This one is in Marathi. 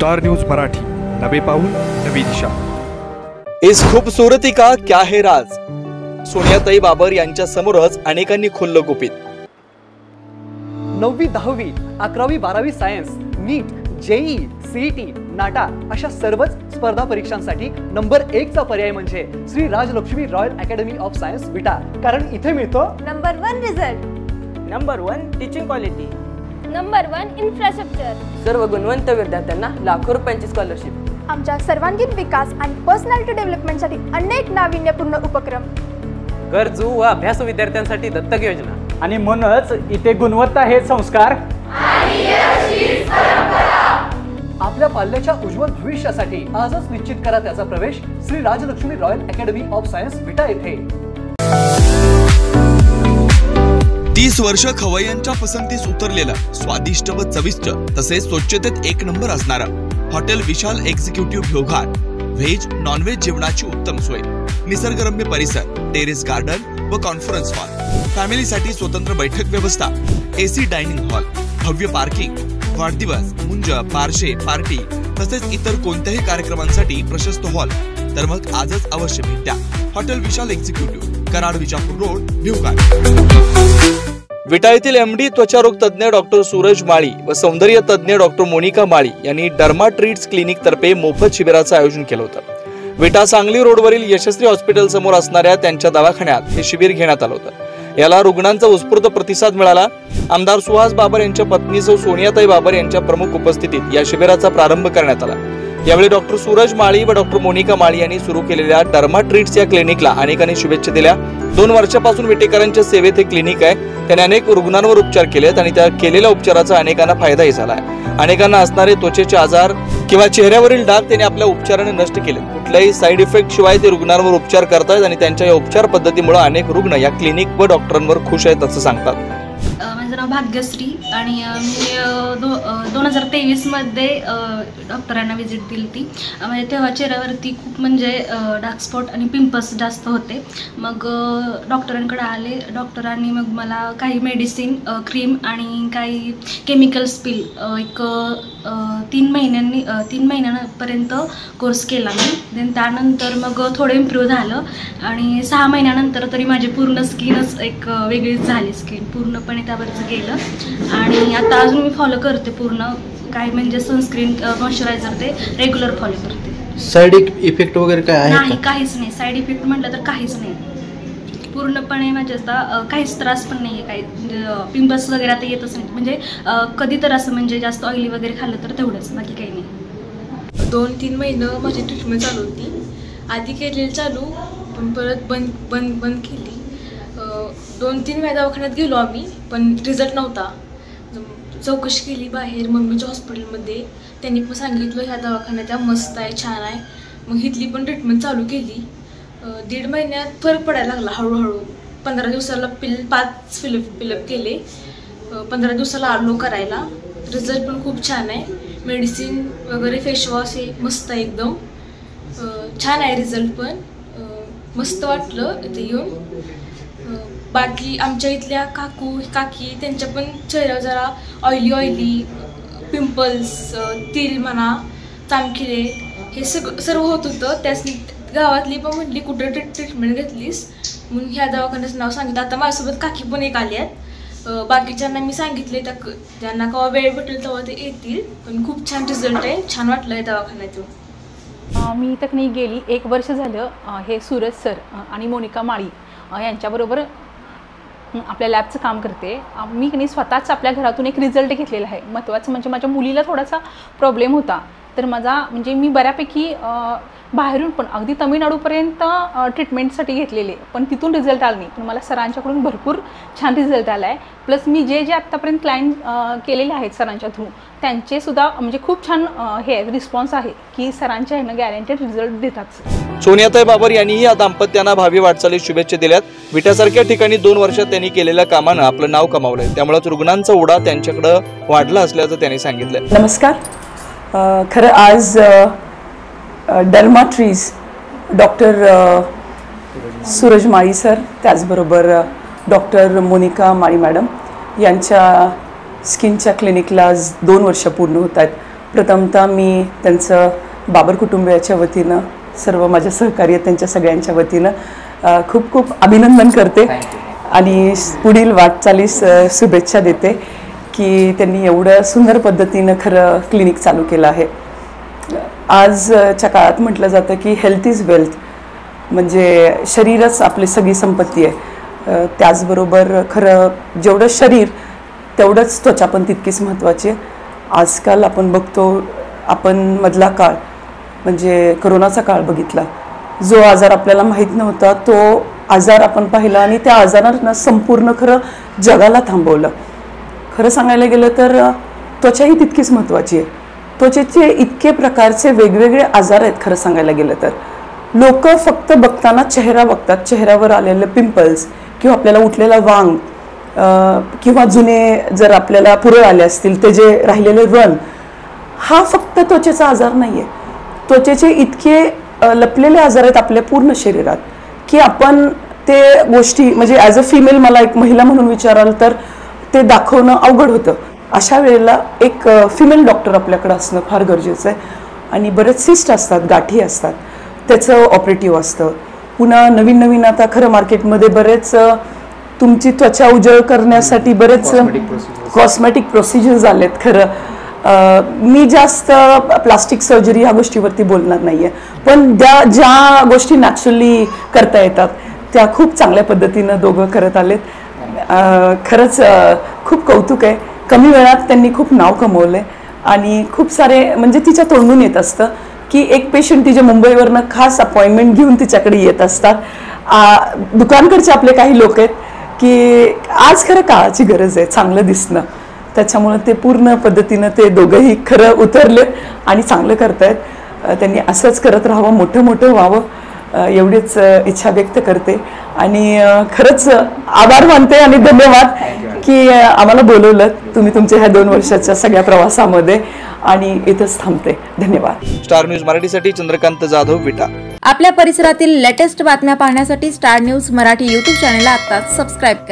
स्टार न्यूज मराठी, नवे पाऊल नवी दिशा। इस खूबसूरती का क्या है राज, सोनियाताई बाबर यांच्या समोरच अनेकांनी खुल्लं गुपित। 9वी 10वी 11वी 12वी science, NEET, JEE, CET, NATA अशा सर्वच स्पर्धा परीक्षांसाठी नंबर 1 चा पर्याय म्हणजे Shri Rajlakshmi royal academy of science Vita. कारण इथे मिळतो number 1 result, number 1 teaching quality, number 1 infrastructure, सर्व गुणवंत विद्यार्थ्यांना लाखो रुपयांची स्कॉलरशिप, आमच्या सर्वांगीण विकास आणि पर्सनॅलिटी डेव्हलपमेंटसाठी अनेक नाविन्यपूर्ण उपक्रम, गरजू व अभ्यासू विद्यार्थ्यांसाठी दत्तक योजना, आणि म्हणूनच इथे गुणवत्ता हे संस्कार आणि यशस्वी परंपरा। आपल्या पाल्याच्या उज्ज्वल भविष्यासाठी आजच निश्चित करा त्याचा प्रवेश Shri Rajlakshmi royal academy of science Vita येथे। 30 वर्ष खवय्यांच्या पसंतीस उतरलेलं स्वादिष्ट व चविष्ट तसेच स्वच्छतेत एक नंबर असणारा हॉटेल विशाल एक्झिक्युटिव्ह भोघाट। व्हेज नॉन व्हेज जेवणाची उत्तम सोय, निसर्गरम्य परिसर, टेरेस गार्डन व कॉन्फरन्स हॉल, फॅमिलीसाठी स्वतंत्र बैठक व्यवस्था, एसी डायनिंग हॉल, भव्य पार्किंग, वाढदिवस, मुंज, बारशे, पार्टी तसेच इतर कोणत्याही कार्यक्रमांसाठी प्रशस्त हॉल। तर मग आजच अवश्य भेट द्या हॉटेल विशाल एक्झिक्युटिव्ह, कराड, विजापूर रोड, भोघाट। विटा येथील एमडी त्वचारोग तज्ञ डॉक्टर सूरज माळी व सौंदर्य तज्ञ डॉक्टर मोनिका माळी यांनी डर्मा ट्रीट्स क्लिनिक तर्फे मोफत शिबिराचं आयोजन केलं होतं। विटा सांगली रोडवरील यशस्वी हॉस्पिटल समोर असणाऱ्या त्यांच्या दवाखान्यात हे शिबिर घेण्यात आलं होतं। याला रुग्णांचा उत्स्फूर्त प्रतिसाद मिळाला। आमदार सुहास बाबर यांच्या पत्नी सौ सोनियाताई बाबर यांच्या प्रमुख उपस्थितीत या शिबिराचा प्रारंभ करण्यात आला। यावेळी डॉक्टर सूरज माळी व डॉक्टर मोनिका माळी यांनी सुरू केलेल्या डर्मा ट्रीट्स या क्लिनिकला अनेकांनी शुभेच्छा दिल्या। 2 वर्षापासून विटेकरांच्या सेवेत हे क्लिनिक आहे। त्याने अनेक रुग्णांवर उपचार केलेत आणि त्या केलेल्या उपचाराचा अनेकांना फायदाही झाला आहे। अनेकांना असणारे त्वचेचे आजार किंवा चेहऱ्यावरील डाग त्यांनी आपल्या उपचाराने नष्ट केले। कुठल्याही साईड इफेक्ट शिवाय ते रुग्णांवर उपचार करतायत आणि त्यांच्या या उपचार पद्धतीमुळे अनेक रुग्ण या क्लिनिक व डॉक्टरांवर खुश आहेत असं सांगतात। माझं नाव भाग्यश्री आणि मी 2023 मध्ये डॉक्टरांना व्हिजिट दिली ती। म्हणजे तेव्हा चेहऱ्यावरती खूप म्हणजे डार्क स्पॉट आणि पिंपल्स जास्त होते। मग डॉक्टरांकडे आले। डॉक्टरांनी मग मला काही मेडिसिन, क्रीम आणि काही केमिकल्स पिल एक 3 महिन्यांपर्यंत कोर्स केला मी। देन त्यानंतर मग थोडं इम्प्रूव्ह झालं आणि 6 महिन्यानंतर तरी माझी पूर्ण स्किनच एक वेगळीच झाली। स्किन पूर्णपणे त्यावरच गेलं आणि आता अजून मी फॉलो करते पूर्ण काय म्हणजे सनस्क्रीन, मॉइश्चरायझर ते रेग्युलर फॉलो करते। साईड इफेक्ट वगैरे काय आहे? नाही, काहीच नाही। साईड इफेक्ट म्हटलं तर काहीच नाही। पूर्णपणे म्हणजे आता काहीच त्रास पण नाही आहे। काही पिंपल्स वगैरे आता येतच नाही। म्हणजे कधी तर असं म्हणजे जास्त ऑइली वगैरे खाल्लं तर तेवढंच, बाकी काही नाही। 2-3 महिने माझी ट्रीटमेंट चालू होती। आधी केलेली चालू पण परत बंद केली। 2-3 वेळा दवाखान्यात गेलो आम्ही पण रिझल्ट नव्हता। चौकशी केली बाहेर मम्मीच्या हॉस्पिटलमध्ये, त्यांनी पण सांगितलं ह्या दवाखान्यात मस्त आहे, छान आहे। मग इथली पण ट्रीटमेंट चालू केली। 1.5 महिन्यात फरक पडायला लागला हळूहळू। 15 दिवसाला 5 फिलअप केले। 15 दिवसाला आलो करायला। रिझल्ट पण खूप छान आहे। मेडिसिन वगैरे फेसवॉश हे मस्त आहे, एकदम छान आहे रिझल्ट पण। मस्त वाटलं इथे येऊन। बाकी आमच्या इथल्या काकी त्यांच्या पण चेहऱ्यावर जरा ऑइली पिंपल्स, तिल म्हणा, चामखिळे हे सर्व होत होतं। त्याच गावातली पण म्हटली कुठं ट्रीटमेंट घेतलीस म्हणून ह्या दवाखान्याचं नाव सांगितलं। आता माझ्यासोबत काकी पण एक आली आहेत। बाकीच्यांना मी सांगितले त्यांना केव्हा वेळ भेटेल तेव्हा ते येतील। पण खूप छान रिझल्ट आहे, छान वाटलं आहे दवाखान्यातून। मी इथं नाही गेली 1 वर्ष झालं। हे सूरज सर आणि मोनिका माळी यांच्याबरोबर आपल्या लॅबचं काम करते मी। की स्वतःच आपल्या घरातून एक रिझल्ट घेतलेला आहे। महत्त्वाचं म्हणजे माझ्या मुलीला थोडासा प्रॉब्लेम होता, तर माझा म्हणजे मी बऱ्यापैकी बाहेरून पण अगदी तमिळनाडूपर्यंत ट्रीटमेंटसाठी घेतलेले, पण तिथून रिझल्ट आला नाही। पण मला सरांच्याकडून भरपूर छान रिझल्ट आला आहे। प्लस मी जे आत्तापर्यंत क्लायंट केलेले आहेत सरांच्या थ्रू त्यांचेसुद्धा म्हणजे खूप छान हे रिस्पॉन्स आहे की सरांच्या ह्यानं गॅरंटेड रिझल्ट देतात। सोनियाताई बाबर यांनीही या दाम्पत्यांना भावी वाटचालीस शुभेच्छा दिल्यात। विट्यासारख्या ठिकाणी 2 वर्षात त्यांनी केलेल्या कामानं आपलं नाव कमावलंय, त्यामुळेच रुग्णांचा ओढा त्यांच्याकडे वाढला असल्याचं त्यांनी सांगितलं। नमस्कार। खरं आज डर्मा ट्रीज डॉक्टर सूरज माळी सर त्याचबरोबर डॉक्टर मोनिका माळी मॅडम यांच्या स्किनच्या क्लिनिकला 2 वर्ष पूर्ण होत आहेत। प्रथमतः मी त्यांचं बाबर कुटुंबियाच्या वतीनं, सर्व माझ्या सहकारी आहेत त्यांच्या सगळ्यांच्या वतीनं खूप खूप अभिनंदन करते आणि पुढील वाटचालीस शुभेच्छा देते की त्यांनी एवढं सुंदर पद्धतीनं खरं क्लिनिक चालू केलं आहे. आजच्या काळात म्हटलं जातं की हेल्थ इज वेल्थ, म्हणजे शरीरच आपली सगळी संपत्ती आहे. त्याचबरोबर खरं जेवढं शरीर तेवढंच त्वचा पण तितकीच महत्त्वाची आहे. आजकाल आपण बघतो, आपण मधला काळ म्हणजे करोनाचा काळ बघितला, जो आजार आपल्याला माहीत नव्हता तो आजार आपण पाहिला आणि त्या आजारानं संपूर्ण खरं जगाला थांबवलं. खरं सांगायला गेलं तर त्वचाही तितकीच महत्त्वाची आहे. त्वचेचे इतके प्रकारचे वेगवेगळे आजार आहेत. खरं सांगायला गेलं तर लोक फक्त बघताना चेहरा बघतात, चेहऱ्यावर आलेले पिंपल्स किंवा आपल्याला उठलेला वांग किंवा जुने जर आपल्याला पुरळ आले असतील ते जे राहिलेले व्रण, हा फक्त त्वचेचा आजार नाही आहे. त्वचेचे इतके लपलेले आजार आहेत आपल्या पूर्ण शरीरात की आपण ते गोष्टी म्हणजे ॲज अ फिमेल मला एक महिला म्हणून विचाराल तर ते दाखवणं अवघड होतं. अशा वेळेला एक फिमेल डॉक्टर आपल्याकडे असणं फार गरजेचं आहे. आणि बरेच सिस्ट असतात, गाठी असतात, त्याचं ऑपरेटिव्ह असतं. पुन्हा नवीन नवीन आता खरं मार्केटमध्ये बरेच तुमची त्वचा उजळ करण्यासाठी बरेच कॉस्मेटिक प्रोसिजर्स आलेत. खरं मी जास्त प्लास्टिक सर्जरी ह्या गोष्टीवरती बोलणार नाही आहे, पण ज्या गोष्टी नॅचरली करता येतात त्या खूप चांगल्या पद्धतीनं दोघं करत आलेत. खरंच खूप कौतुक आहे. कमी वेळात त्यांनी खूप नाव कमवलं आहे आणि खूप सारे म्हणजे तिच्या तोंडून येत असतं की एक पेशंट तिच्या मुंबईवरनं खास अपॉइंटमेंट घेऊन तिच्याकडे येत असतात. दुकानकडचे आपले काही लोक आहेत की आज खरं काळाची गरज आहे चांगलं दिसणं, त्याच्यामुळं ते पूर्ण पद्धतीनं ते दोघंही खरं उतरले आणि चांगलं करतायत. त्यांनी असंच करत राहावं, मोठं मोठं व्हावं एवढीच इच्छा व्यक्त करते आणि खरंच आभार मानते आणि धन्यवाद की आम्हाला बोलवलं तुम्ही तुमच्या ह्या 2 वर्षाच्या सगळ्या प्रवासामध्ये आणि इथंच थांबते. धन्यवाद. स्टार न्यूज मराठीसाठी चंद्रकांत जाधव, विटा. आपल्या परिसरातील लेटेस्ट बातम्या पाहण्यासाठी स्टार न्यूज मराठी यूट्यूब चॅनलला आत्ताच सबस्क्राईब करा.